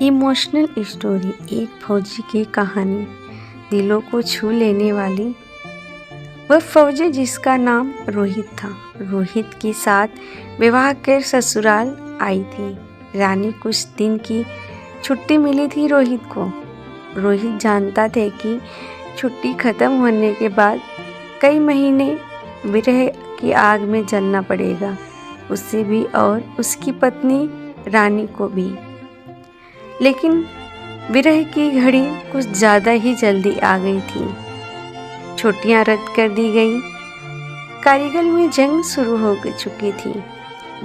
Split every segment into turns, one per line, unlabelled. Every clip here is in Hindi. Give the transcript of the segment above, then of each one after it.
इमोशनल स्टोरी, एक फौजी की कहानी, दिलों को छू लेने वाली। वह फौजी जिसका नाम रोहित था, रोहित के साथ विवाह कर ससुराल आई थी। रानी कुछ दिन की छुट्टी मिली थी रोहित को। रोहित जानता था कि छुट्टी खत्म होने के बाद कई महीने विरह की आग में जलना पड़ेगा, उसे भी और उसकी पत्नी रानी को भी। लेकिन विरह की घड़ी कुछ ज़्यादा ही जल्दी आ गई थी। छुट्टियां रद्द कर दी गई। कारगिल में जंग शुरू हो चुकी थी।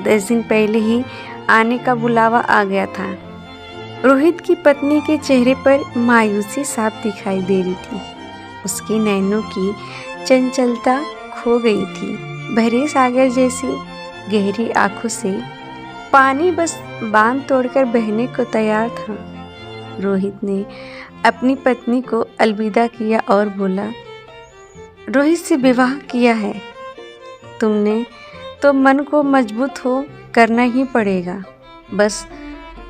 10 दिन पहले ही आने का बुलावा आ गया था। रोहित की पत्नी के चेहरे पर मायूसी साफ दिखाई दे रही थी। उसकी नैनों की चंचलता खो गई थी। भरे सागर जैसी गहरी आंखों से पानी बस बांध तोड़कर बहने को तैयार था। रोहित ने अपनी पत्नी को अलविदा किया और बोला, रोहित से विवाह किया है, तुमने तो मन को मजबूत हो करना ही पड़ेगा। बस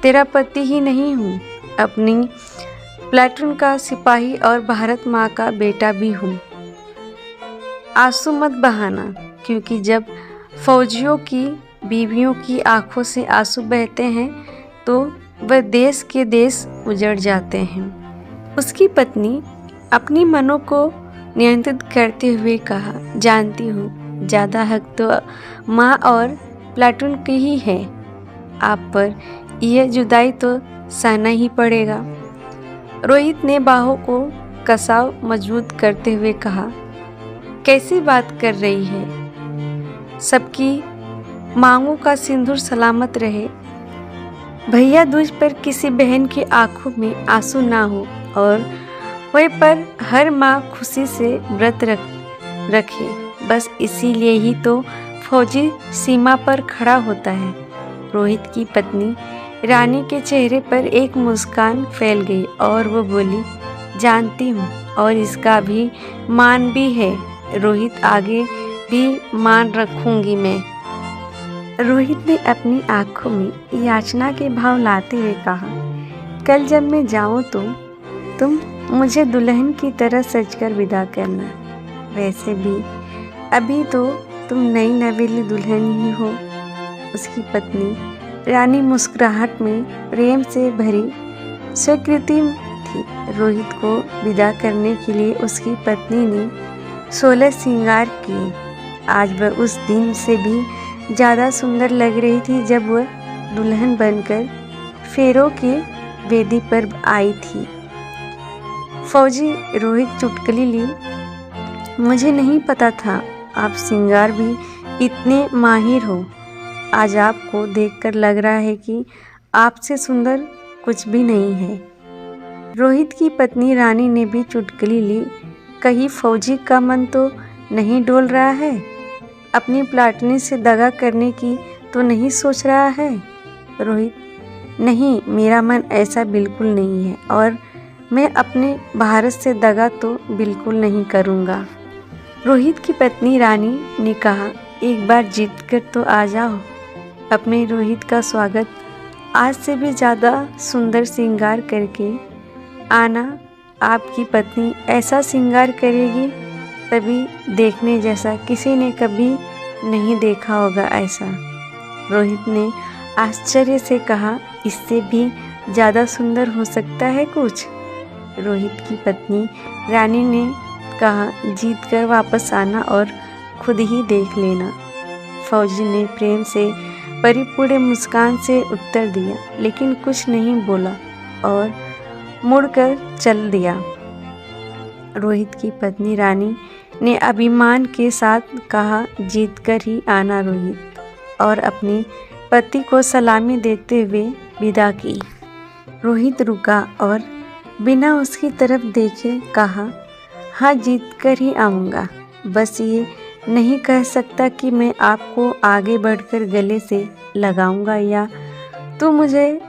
तेरा पति ही नहीं हूँ, अपनी प्लाटून का सिपाही और भारत माँ का बेटा भी हूँ। आंसू मत बहाना, क्योंकि जब फौजियों की बीवियों की आंखों से आंसू बहते हैं तो वह देश के देश उजड़ जाते हैं। उसकी पत्नी अपनी मनों को नियंत्रित करते हुए कहा, जानती हूँ ज़्यादा हक तो माँ और प्लाटून की ही है, आप पर यह जुदाई तो सहना ही पड़ेगा। रोहित ने बाहों को कसाव मजबूत करते हुए कहा, कैसी बात कर रही है, सबकी मांगों का सिंदूर सलामत रहे। भैया दूज पर किसी बहन की आंखों में आंसू ना हो और वह पर हर माँ खुशी से व्रत रखे। बस इसीलिए ही तो फौजी सीमा पर खड़ा होता है। रोहित की पत्नी रानी के चेहरे पर एक मुस्कान फैल गई और वो बोली, जानती हूँ और इसका भी मान भी है रोहित, आगे भी मान रखूंगी मैं। रोहित ने अपनी आंखों में याचना के भाव लाते हुए कहा, कल जब मैं जाऊं तो तुम मुझे दुल्हन की तरह सजकर विदा करना। वैसे भी अभी तो तुम नई नवेली दुल्हन ही हो। उसकी पत्नी रानी मुस्कुराहट में प्रेम से भरी स्वीकृति थी। रोहित को विदा करने के लिए उसकी पत्नी ने 16 श्रृंगार किए। आज वह उस दिन से भी ज़्यादा सुंदर लग रही थी जब वह दुल्हन बनकर फेरों की वेदी पर आई थी। फौजी रोहित चुटकुली ली, मुझे नहीं पता था आप श्रृंगार भी इतने माहिर हो। आज आपको देखकर लग रहा है कि आपसे सुंदर कुछ भी नहीं है। रोहित की पत्नी रानी ने भी चुटकुली ली, कहीं फौजी का मन तो नहीं डोल रहा है, अपनी प्लाटनी से दगा करने की तो नहीं सोच रहा है। रोहित, नहीं, मेरा मन ऐसा बिल्कुल नहीं है और मैं अपने भारत से दगा तो बिल्कुल नहीं करूँगा। रोहित की पत्नी रानी ने कहा, एक बार जीत कर तो आ जाओ। अपने रोहित का स्वागत आज से भी ज़्यादा सुंदर श्रृंगार करके आना। आपकी पत्नी ऐसा श्रृंगार करेगी तभी देखने जैसा किसी ने कभी नहीं देखा होगा ऐसा। रोहित ने आश्चर्य से कहा, इससे भी ज़्यादा सुंदर हो सकता है कुछ? रोहित की पत्नी रानी ने कहा, जीत कर वापस आना और खुद ही देख लेना। फौजी ने प्रेम से परिपूर्ण मुस्कान से उत्तर दिया, लेकिन कुछ नहीं बोला और मुड़कर चल दिया। रोहित की पत्नी रानी ने अभिमान के साथ कहा, जीत कर ही आना रोहित, और अपने पति को सलामी देते हुए विदा की। रोहित रुका और बिना उसकी तरफ देखे कहा, हाँ, जीत कर ही आऊँगा। बस ये नहीं कह सकता कि मैं आपको आगे बढ़कर गले से लगाऊंगा या तू मुझे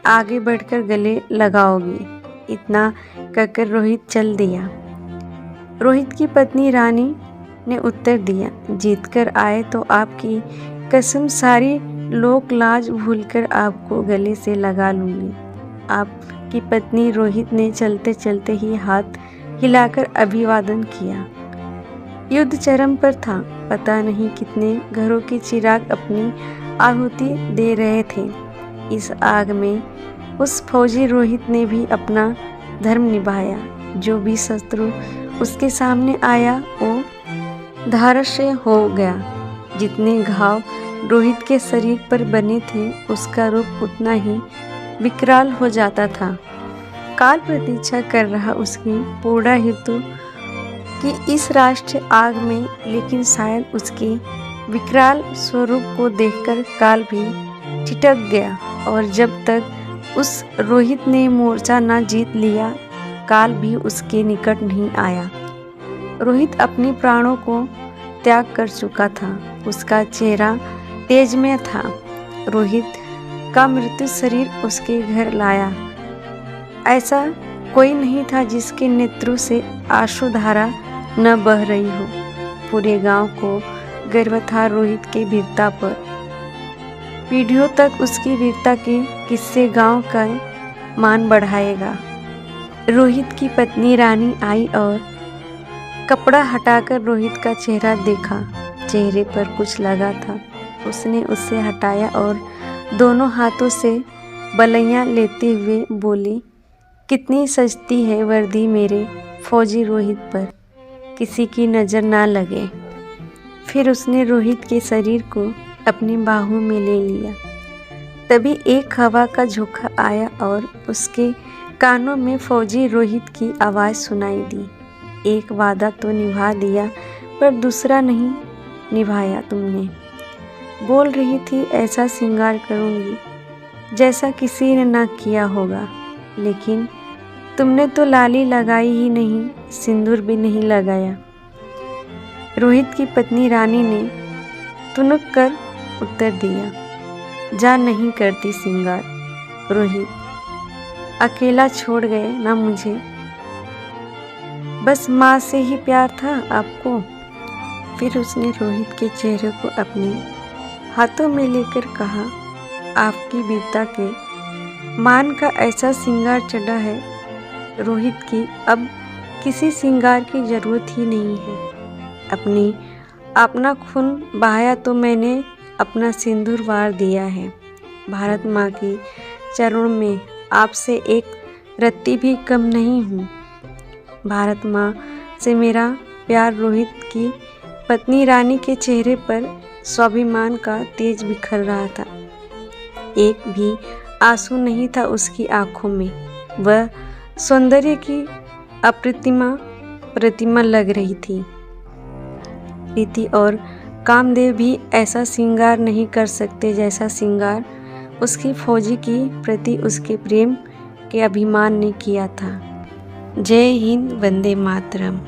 आगे बढ़कर गले लगाओगी। इतना कहकर रोहित चल दिया। रोहित की पत्नी रानी ने उत्तर दिया, जीतकर आए तो आपकी कसम सारी लोक लाज भूलकर आपको गले से लगा लूँगी। आपकी पत्नी रोहित ने चलते चलते ही हाथ हिलाकर अभिवादन किया। युद्ध चरम पर था। पता नहीं कितने घरों के चिराग अपनी आहुति दे रहे थे। इस आग में उस फौजी रोहित ने भी अपना धर्म निभाया। जो भी शत्रु उसके सामने आया वो धारशय हो गया। जितने घाव रोहित के शरीर पर बने थे उसका रूप उतना ही विकराल हो जाता था। काल प्रतीक्षा कर रहा उसकी पूर्ण हेतु कि इस राष्ट्र आग में, लेकिन शायद उसके विकराल स्वरूप को देखकर काल भी ठिठक गया और जब तक उस रोहित ने मोर्चा न जीत लिया काल भी उसके निकट नहीं आया। रोहित अपने प्राणों को त्याग कर चुका था। उसका चेहरा तेजमय था। रोहित का मृत्यु शरीर उसके घर लाया। ऐसा कोई नहीं था जिसके नेत्रों से आंसुधारा न बह रही हो। पूरे गांव को गर्व था रोहित के वीरता पर। पीढ़ियों तक उसकी वीरता के किस्से गांव का मान बढ़ाएगा। रोहित की पत्नी रानी आई और कपड़ा हटाकर रोहित का चेहरा देखा। चेहरे पर कुछ लगा था। उसने उसे हटाया और दोनों हाथों से बलैयां लेते हुए बोली, कितनी सजती है वर्दी मेरे फौजी रोहित पर, किसी की नज़र ना लगे। फिर उसने रोहित के शरीर को अपनी बाहों में ले लिया। तभी एक हवा का झोंका आया और उसके कानों में फौजी रोहित की आवाज़ सुनाई दी, एक वादा तो निभा दिया पर दूसरा नहीं निभाया तुमने। बोल रही थी ऐसा श्रृंगार करूँगी जैसा किसी ने ना किया होगा, लेकिन तुमने तो लाली लगाई ही नहीं, सिंदूर भी नहीं लगाया। रोहित की पत्नी रानी ने तुनक कर उत्तर दिया, जा नहीं करती श्रृंगार। रोहित अकेला छोड़ गए ना मुझे, बस माँ से ही प्यार था आपको। फिर उसने रोहित के चेहरे को अपने हाथों में लेकर कहा, आपकी वीरता के मान का ऐसा श्रृंगार चढ़ा है रोहित की अब किसी श्रृंगार की जरूरत ही नहीं है। अपना खून बहाया तो मैंने अपना सिंदूर वार दिया है। भारत माँ की चरणों में आपसे एक रत्ती भी कम नहीं हूँ। भारत माँ से मेरा प्यार। रोहित की पत्नी रानी के चेहरे पर स्वाभिमान का तेज बिखर रहा था। एक भी आंसू नहीं था उसकी आंखों में। वह सौंदर्य की प्रतिमा लग रही थी। प्रीति और कामदेव भी ऐसा श्रृंगार नहीं कर सकते जैसा श्रृंगार उसकी फौजी की प्रति उसके प्रेम के अभिमान ने किया था। जय हिंद, वंदे मातरम।